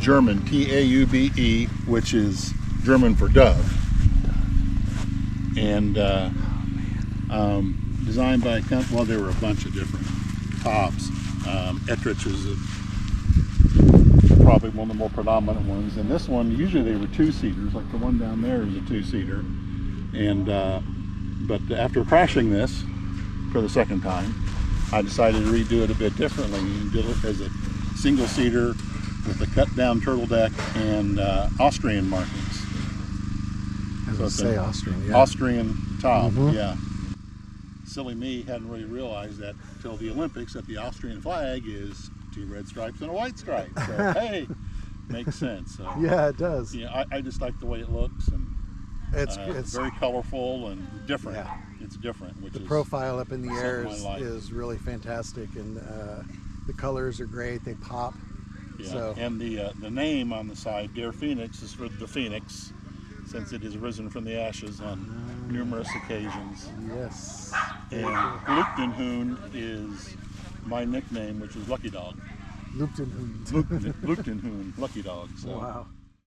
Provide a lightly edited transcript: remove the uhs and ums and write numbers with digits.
German, Taube, which is German for dove. And designed by, well, there were a bunch of different Taubes. Ettrich is probably one of the more predominant ones. And this one, usually they were two-seaters, like the one down there is a two-seater. And but after crashing this for the second time, I decided to redo it a bit differently and did it as a single-seater with a cut-down turtle deck and Austrian markings. I was say Austrian, yeah. Austrian Taube, yeah. Silly me hadn't really realized that till the Olympics that the Austrian flag is 2 red stripes and a white stripe. So hey, makes sense. So, yeah, it does. Yeah, I just like the way it looks, and it's very colorful and different. Yeah. It's different. Which the is profile up in the air is really fantastic, and the colors are great. They pop. Yeah. So. And the name on the side, Dear Phoenix, is for the phoenix, since it has risen from the ashes on numerous occasions. Yes. And Luchtenhoon is my nickname, which is Lucky Dog. Luchtenhoon. Luchtenhoon, Lucky Dog. So. Wow.